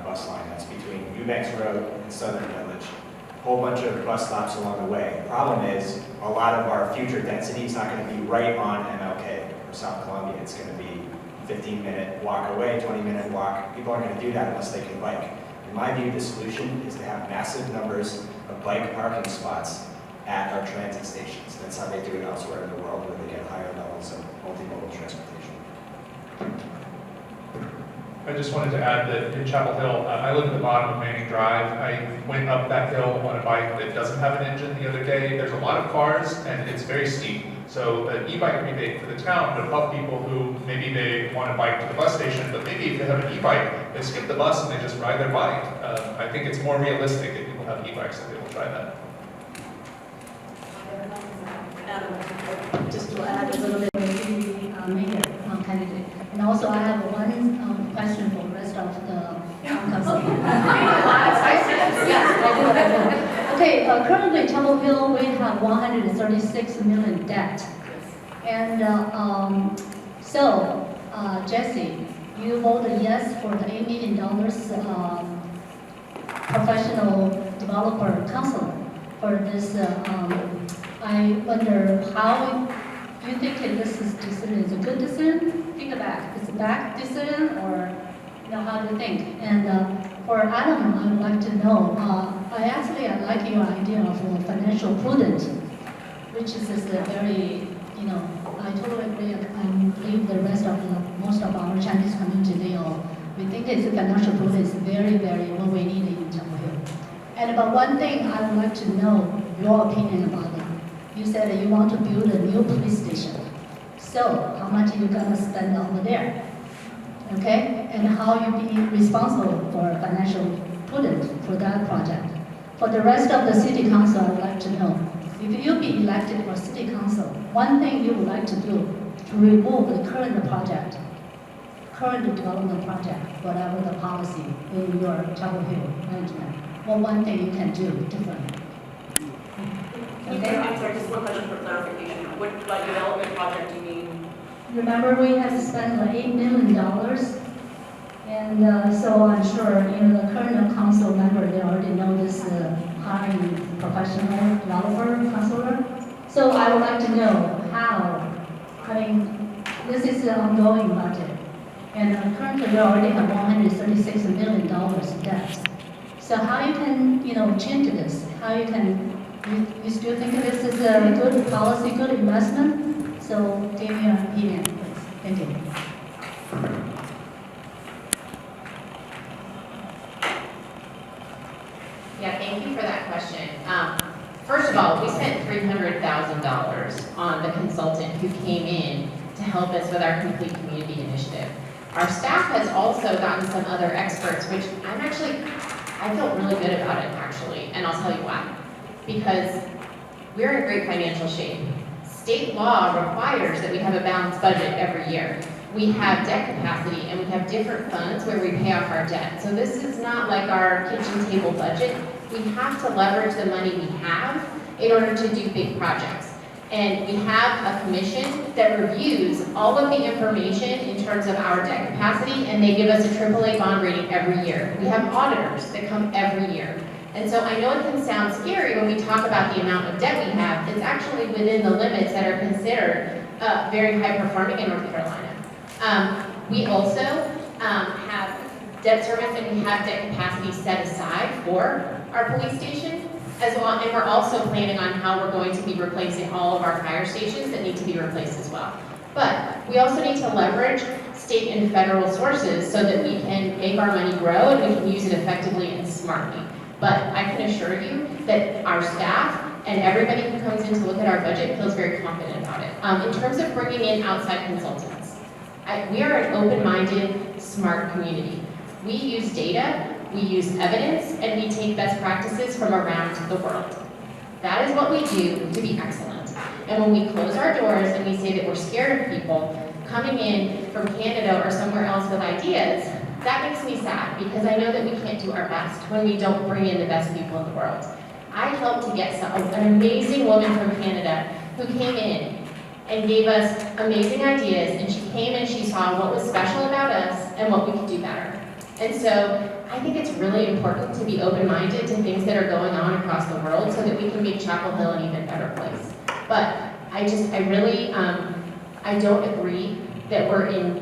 bus line that's between Eubanks Road and Southern Village. A whole bunch of bus stops along the way. The problem is a lot of our future density is not going to be right on MLK or South Columbia. It's going to be 15-minute walk away, 20-minute walk. People aren't going to do that unless they can bike. In my view, the solution is to have massive numbers of bike parking spots at our transit stations. That's how they do it elsewhere in the world, where they get higher levels of multimodal transportation. I just wanted to add that in Chapel Hill, I live at the bottom of Manning Drive. I went up that hill on a bike that doesn't have an engine the other day. There's a lot of cars and it's very steep. So an e-bike rebate for the town would help people who maybe they want to bike to the bus station, but maybe if they have an e-bike, they skip the bus and they just ride their bike. I think it's more realistic if people have e-bikes that they will try that. Just to add a little bit to the mayor candidate. And also I have one question for the rest of the council. Yes, I do. Okay, currently Chapel Hill, we have 136 million debt. And Jesse, you voted yes for the $8 million professional developer council for this. I wonder how you think this decision is a good decision? Think back, it's a bad decision, or how do you think? And for Adam, I would like to know. I like your idea of financial prudence, which is very, I totally agree. I believe the rest of most of our Chinese community, we think it's financial prudence very, very what we need in Chapel Hill. And but one thing I would like to know your opinion about it. You said you want to build a new police station. So how much are you gonna spend over there? Okay, and how you be responsible for financial prudence for that project? For the rest of the city council, I would like to know, if you be elected for city council, one thing you would like to do to remove the current development project, whatever the policy in your Chapel Hill management, what one thing you can do differently? Okay? I'm sorry, just one question for clarification. What development project do you mean? Remember, we have spent like $8 million, and so I'm sure the current council member, they already know this hiring professional developer counselor. So I would like to know how, this is an ongoing budget, and currently we already have $136 million in debt. So how you can, change this? How you can, you still think this is a good policy, good investment? So give me your opinion, please. Thank you. Yeah, thank you for that question. First of all, we spent $300,000 on the consultant who came in to help us with our Complete Community Initiative. Our staff has also gotten some other experts, which I feel really good about it actually, and I'll tell you why. Because we're in great financial shape. State law requires that we have a balanced budget every year. We have debt capacity and we have different funds where we pay off our debt. So this is not like our kitchen table budget. We have to leverage the money we have in order to do big projects. And we have a commission that reviews all of the information in terms of our debt capacity, and they give us a AAA bond rating every year. We have auditors that come every year. And so I know it can sound scary when we talk about the amount of debt we have. It's actually within the limits that are considered very high performing in North Carolina. We also have debt service and we have debt capacity set aside for our police station as well. And we're also planning on how we're going to be replacing all of our fire stations that need to be replaced as well. But we also need to leverage state and federal sources so that we can make our money grow and we can use it effectively and smartly. But I can assure you that our staff and everybody who comes in to look at our budget feels very confident about it. In terms of bringing in outside consultants, we are an open-minded, smart community. We use data, we use evidence, and we take best practices from around the world. That is what we do to be excellent. And when we close our doors and we say that we're scared of people coming in from Canada or somewhere else with ideas, that makes me sad because I know that we can't do our best when we don't bring in the best people in the world. I helped to get an amazing woman from Canada who came in and gave us amazing ideas, and she came and she saw what was special about us and what we could do better. And so I think it's really important to be open-minded to things that are going on across the world so that we can make Chapel Hill an even better place. But I don't agree that we're in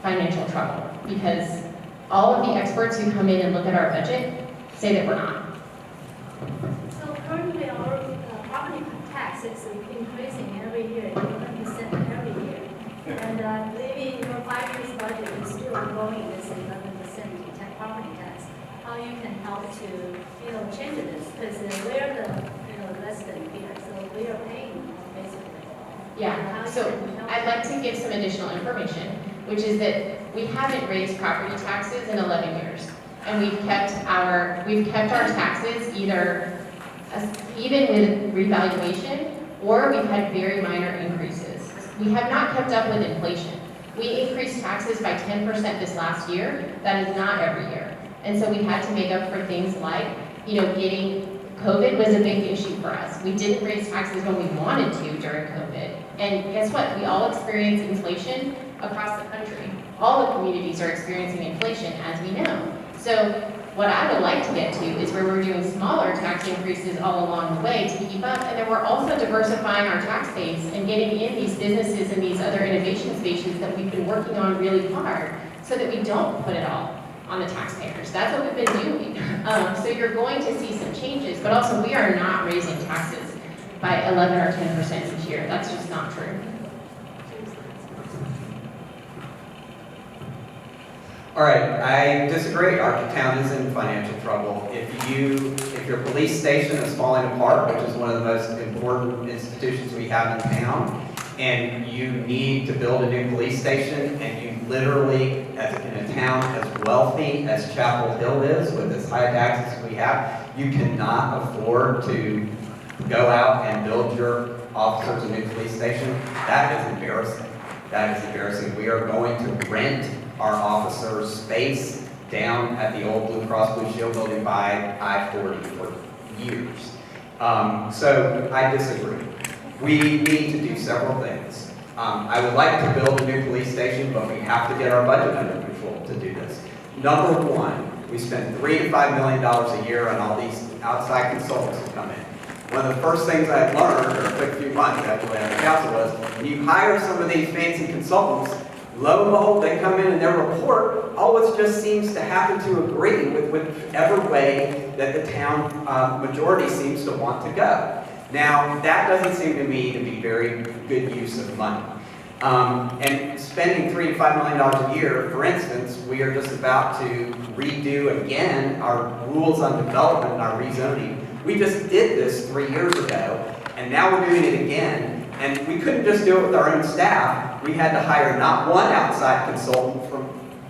financial trouble because all of the experts who come in and look at our budget say that we're not. So currently our property tax is increasing every year, 11% every year. And maybe your 5 years budget is still growing this 11% property tax. How you can help to change this? Because we're the resident here, so we are paying basically. Yeah, so I'd like to give some additional information, which is that we haven't raised property taxes in 11 years. And we've kept our taxes even with revaluation, or we've had very minor increases. We have not kept up with inflation. We increased taxes by 10% this last year. That is not every year. And so we had to make up for things like, COVID was a big issue for us. We didn't raise taxes when we wanted to during COVID. And guess what? We all experience inflation across the country. All the communities are experiencing inflation, as we know. So what I would like to get to is where we're doing smaller tax increases all along the way to keep up, and then we're also diversifying our tax base and getting in these businesses and these other innovation spaces that we've been working on really hard so that we don't put it all on the taxpayers. That's what we've been doing. So you're going to see some changes, but also we are not raising taxes by 11 or 10% each year. That's just not true. All right, I disagree. Our town is in financial trouble. If your police station is falling apart, which is one of the most important institutions we have in town, and you need to build a new police station, and you literally, in a town as wealthy as Chapel Hill is, with as high taxes as we have, you cannot afford to go out and build your officers a new police station, that is embarrassing. That is embarrassing. We are going to rent our officers space down at the old Blue Cross Blue Shield building by I-40 for years. So I disagree. We need to do several things. I would like to build a new police station, but we have to get our budget under control to do this. Number one, we spend $3 to $5 million a year on all these outside consultants who come in. One of the first things I learned, or a quick few months after I was on the council, was when you hire some of these fancy consultants, lo and behold, they come in and their report always just seems to happen to agree with whichever way that the town majority seems to want to go. Now, that doesn't seem to me to be very good use of money. And spending $3 to $5 million a year, for instance, we are just about to redo again our rules on development and our rezoning. We just did this 3 years ago, and now we're doing it again. And we couldn't just do it with our own staff. We had to hire not one outside consultant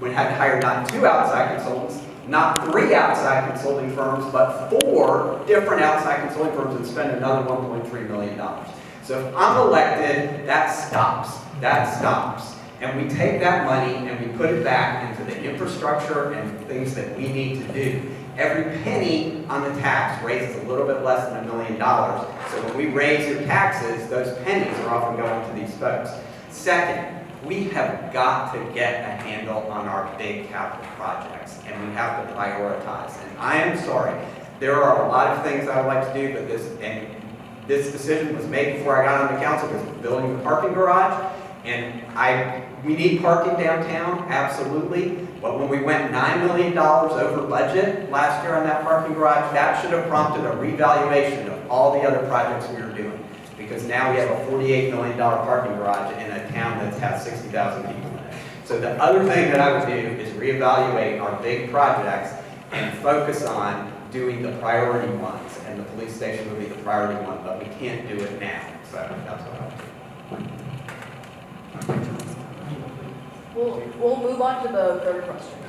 we had to hire not 2 outside consultants, not 3 outside consulting firms, but 4 different outside consulting firms and spend another $1.3 million. So if I'm elected, that stops. That stops. And we take that money and we put it back into the infrastructure and things that we need to do. Every penny on the tax raises a little bit less than $1 million. So when we raise your taxes, those pennies are often going to these folks. Second, we have got to get a handle on our big capital projects, and we have to prioritize. And I am sorry, there are a lot of things I would like to do, but this decision was made before I got on the council, because building the parking garage. And we need parking downtown, absolutely. But when we went $9 million over budget last year on that parking garage, that should have prompted a revaluation of all the other projects we were doing. Because now we have a $48 million parking garage in a town that has 60,000 people in it. So the other thing that I would do is reevaluate our big projects and focus on doing the priority ones. And the police station would be the priority one, but we can't do it now. So that's what I would do. We'll move on to the third question.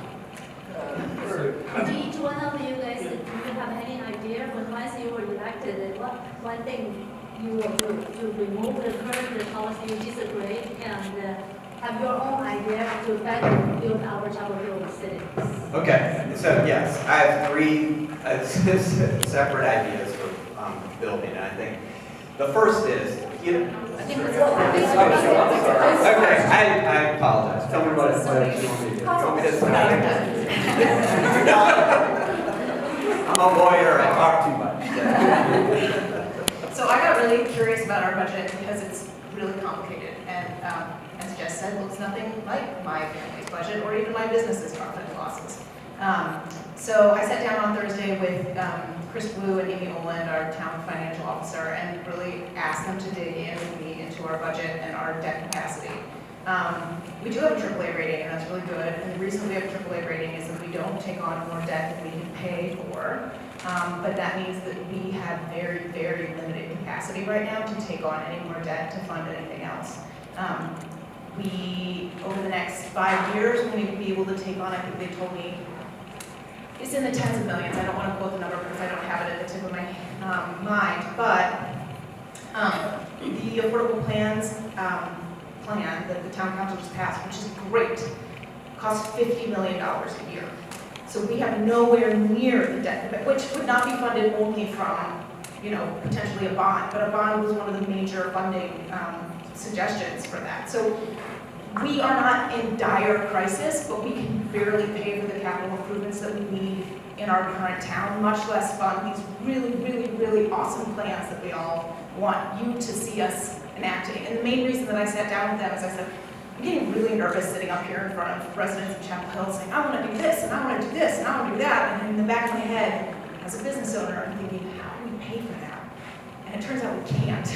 Each one of you guys, do you have any idea when once you were elected, what one thing you will do to remove the current policy you disagree and have your own idea to better build our Chapel Hill city? Okay, so yes, I have 3 separate ideas for building, and I think the first is, okay, I apologize. Tell me what you want me to do. You want me to I'm a lawyer, I talk too much. So I got really curious about our budget because it's really complicated. And as Jess said, looks nothing like my family's budget or even my business's profit and losses. So I sat down on Thursday with Chris Blue and Amy Oland, our town financial officer, and really asked them to dig in with me into our budget and our debt capacity. We do have a AAA rating, and that's really good. And the reason we have a AAA rating is that we don't take on more debt than we can pay for. But that means that we have very, very limited capacity right now to take on any more debt to fund anything else. We, over the next 5 years, we need to be able to take on, I think they told me, it's in the tens of millions. I don't want to quote the number because I don't have it at the tip of my mind. But the affordable plans plan that the town council just passed, which is great, costs $50 million a year. So we have nowhere near the debt, which would not be funded only from, potentially a bond. But a bond was one of the major funding suggestions for that. So we are not in dire crisis, but we can barely pay for the capital improvements that we need in our current town, much less fund these really, really, really awesome plans that we all want you to see us enacting. And the main reason that I sat down with them is I said, I'm getting really nervous sitting up here in front of residents of Chapel Hill saying, I want to do this, and I want to do this, and I want to do that. And in the back of my head, as a business owner, I'm thinking, how do we pay for that? And it turns out we can't.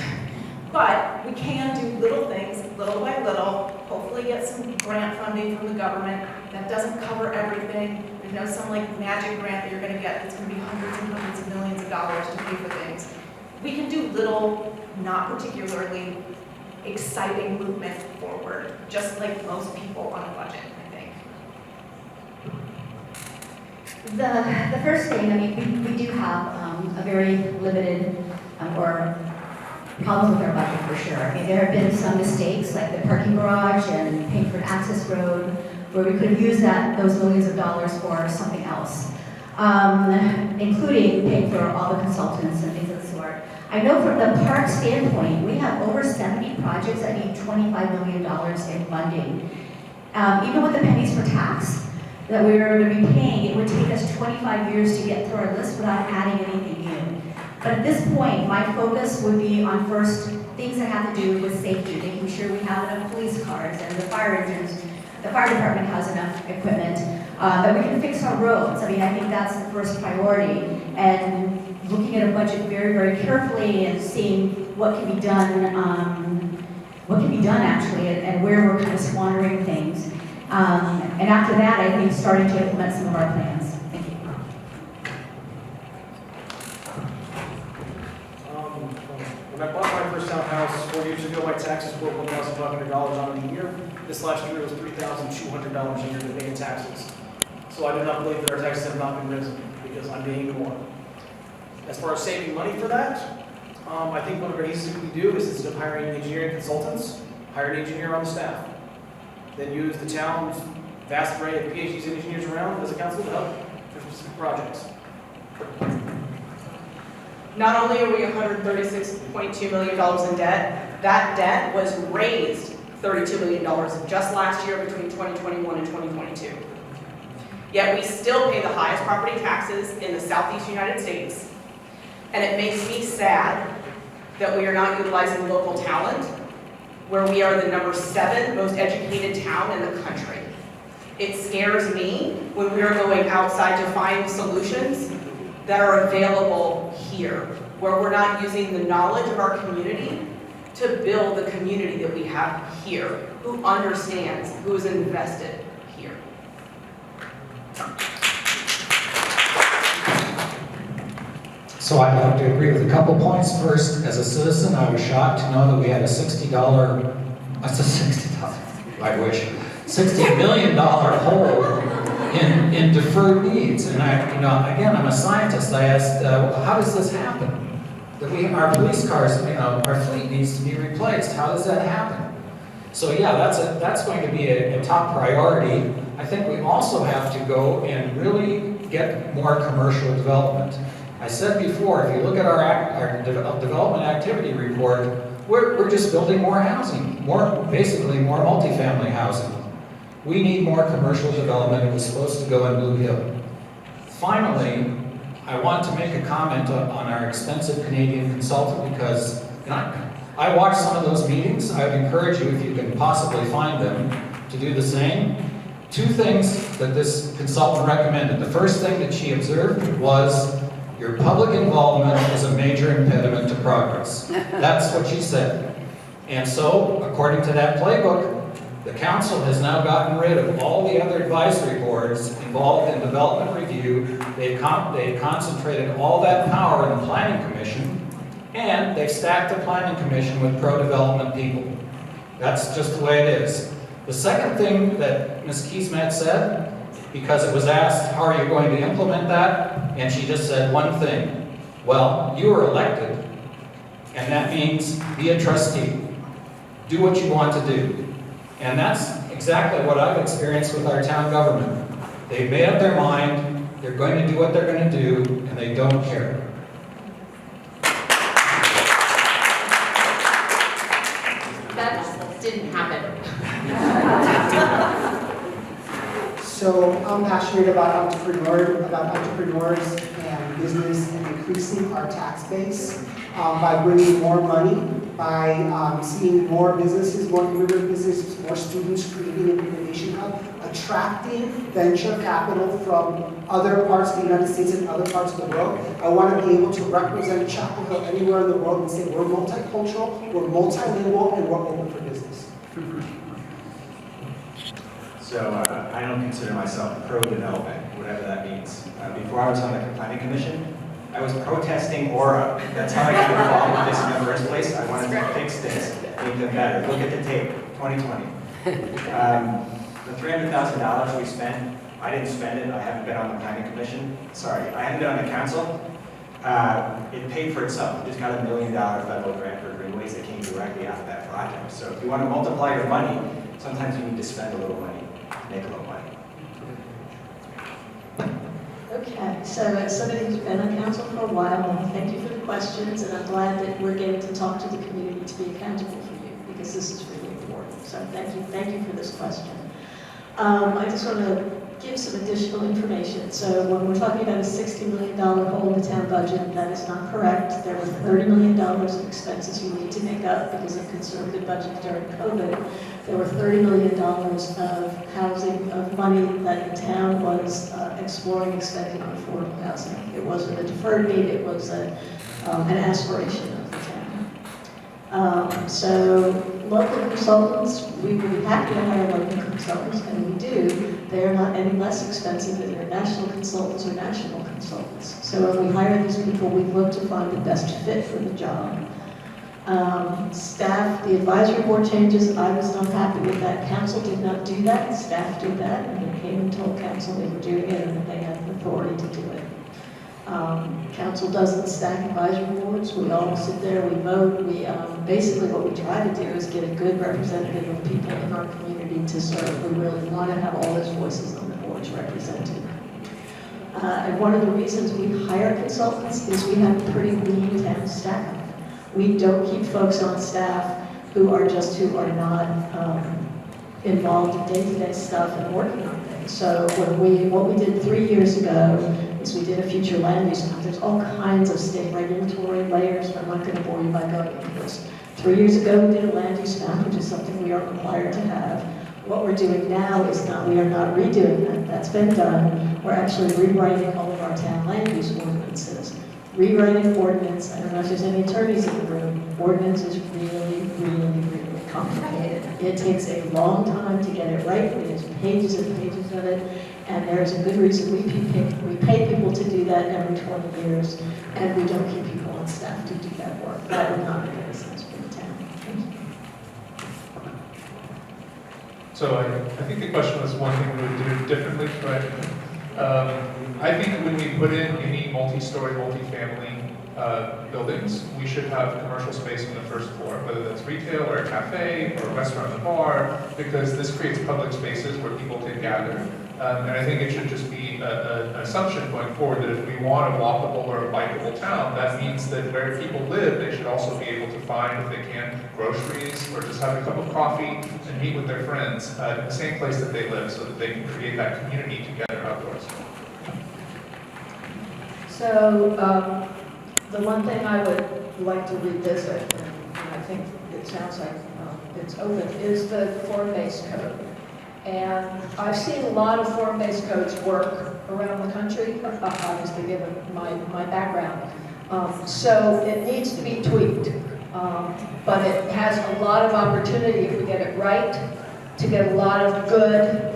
But we can do little things, little by little, hopefully get some grant funding from the government. That doesn't cover everything. There's no some magic grant that you're going to get that's going to be hundreds and hundreds of millions of dollars to pay for things. We can do little, not particularly exciting movement forward, just like most people on a budget, I think. The first thing, I mean, we do have a very limited or problems with our budget for sure. I mean, there have been some mistakes like the parking garage and paying for an access road where we could have used those millions of dollars for something else, including paying for all the consultants and things of the sort. I know from the park standpoint, we have over 70 projects that need $25 million in funding. Even with the pennies for tax that we were going to be paying, it would take us 25 years to get through our list without adding anything new. But at this point, my focus would be on first things that have to do with safety, making sure we have enough police cars and the fire engines, the fire department has enough equipment, that we can fix our roads. I mean, I think that's the first priority. And looking at a budget very, very carefully and seeing what can be done actually, and where we're kind of squandering things. And after that, I think starting to implement some of our plans. Thank you. When I bought my first townhouse 4 years ago, my taxes were $1,500 on the year. This last year was $3,200 a year to pay in taxes. So I do not believe that our taxes have not been risen because I'm paying more. As far as saving money for that, I think one of the easiest we do is instead of hiring engineering consultants, hire an engineer on the staff. Then use the town's vast array of PhDs and engineers around as a council to help for specific projects. Not only are we $136.2 million in debt, that debt was raised $32 million just last year between 2021 and 2022. Yet we still pay the highest property taxes in the Southeast United States. And it makes me sad that we are not utilizing local talent, where we are the number 7 most educated town in the country. It scares me when we are going outside to find solutions that are available here, where we're not using the knowledge of our community to build the community that we have here, who understands, who is invested here. So I'd like to agree with a couple points. First, as a citizen, I was shocked to know that we had a $60 million hole in deferred needs. And again, I'm a scientist. I asked, how does this happen? That our police cars, our fleet needs to be replaced. How does that happen? So yeah, that's going to be a top priority. I think we also have to go and really get more commercial development. I said before, if you look at our development activity report, we're just building more housing, basically more multifamily housing. We need more commercial development. It was supposed to go in Blue Hill. Finally, I want to make a comment on our expensive Canadian consultant because I watched some of those meetings. I would encourage you, if you can possibly find them, to do the same. 2 things that this consultant recommended. The first thing that she observed was, your public involvement is a major impediment to progress. That's what she said. And so, according to that playbook, the council has now gotten rid of all the other advisory boards involved in development review. They've concentrated all that power in the planning commission, and they've stacked the planning commission with pro-development people. That's just the way it is. The second thing that Ms. Keesmaat said, because it was asked, how are you going to implement that? And she just said one thing. Well, you were elected, and that means be a trustee. Do what you want to do. And that's exactly what I've experienced with our town government. They've made up their mind, they're going to do what they're going to do, and they don't care. That didn't happen. So I'm passionate about entrepreneurs and business and increasing our tax base by bringing more money, by seeing more businesses, more immigrant businesses, more students creating an innovation hub, attracting venture capital from other parts of the United States and other parts of the world. I want to be able to represent Chapel Hill anywhere in the world and say we're multicultural, we're multilingual, and we're open for business. So I don't consider myself pro-development, whatever that means. Before I was on the planning commission, I was protesting Aura. That's how I got involved with this in the first place. I wanted to fix this, make them better. Look at the tape, 2020. The $300,000 we spent, I didn't spend it, I haven't been on the planning commission, sorry, I haven't been on the council. It paid for itself. We just got $1 million federal grant for greenways that came directly out of that project. So if you want to multiply your money, sometimes you need to spend a little money to make a little money. Okay, so as somebody who's been on council for a while, thank you for the questions, and I'm glad that we're getting to talk to the community to be accountable for you, because this is really important. So thank you for this question. I just want to give some additional information. So when we're talking about a $60 million hole in the town budget, that is not correct. There was $30 million of expenses you need to make up because of conservative budget during COVID. There were $30 million of housing, of money that the town was exploring expending on affordable housing. It wasn't a deferred need, it was an aspiration of the town. So local consultants, we would be happy to hire local consultants, and we do. They are not any less expensive than international consultants or national consultants. So when we hire these people, we look to find the best fit for the job. Staff, the advisory board changes, I was not happy with that. Council did not do that, staff did that, and they came and told council they were doing it and that they had the authority to do it. Council doesn't stack advisory boards. We all sit there, we vote. Basically what we try to do is get a good representative of people in our community to serve. We really want to have all those voices on the boards represented. And one of the reasons we hire consultants is we have a pretty lean town staff. We don't keep folks on staff who are not involved in day-to-day stuff and working on things. So what we did 3 years ago is we did a future land use map. There's all kinds of state regulatory layers, but I'm not going to bore you by going into this. 3 years ago, we did a land use map, which is something we are required to have. What we're doing now is we are not redoing that. That's been done. We're actually rewriting all of our town land use ordinances. Rewriting ordinance, I don't know if there's any attorneys in the room, ordinance is really, really, really complicated. It takes a long time to get it right. There's pages and pages of it. And there's a good reason we pay people to do that every 20 years, and we don't keep people on staff to do that work. That would not make any sense for the town. So I think the question was one thing we would do differently, right? I think when we put in any multi-story, multi-family buildings, we should have commercial space on the first floor, whether that's retail or a cafe or a restaurant and a bar, because this creates public spaces where people can gather. And I think it should just be an assumption going forward that if we want a walkable or a bikeable town, that means that where people live, they should also be able to find, if they can, groceries or just have a cup of coffee and meet with their friends in the same place that they live so that they can create that community together outdoors. So the one thing I would like to revisit, and I think it sounds like it's open, is the form-based code. And I've seen a lot of form-based codes work around the country, obviously given my background. So it needs to be tweaked, but it has a lot of opportunity if we get it right to get a lot of good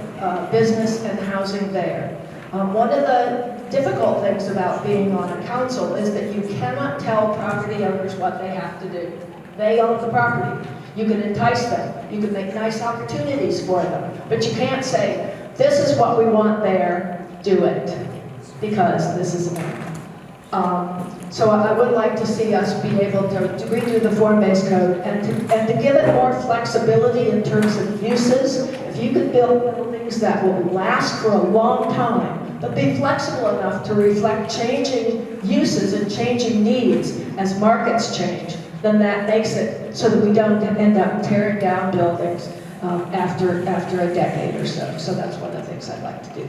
business and housing there. One of the difficult things about being on a council is that you cannot tell property owners what they have to do. They own the property. You can entice them. You can make nice opportunities for them. But you can't say, this is what we want there, do it, because this is America. So I would like to see us be able to redo the form-based code and to give it more flexibility in terms of uses. If you could build buildings that will last for a long time, but be flexible enough to reflect changing uses and changing needs as markets change, then that makes it so that we don't end up tearing down buildings after a decade or so. So that's one of the things I'd like to do.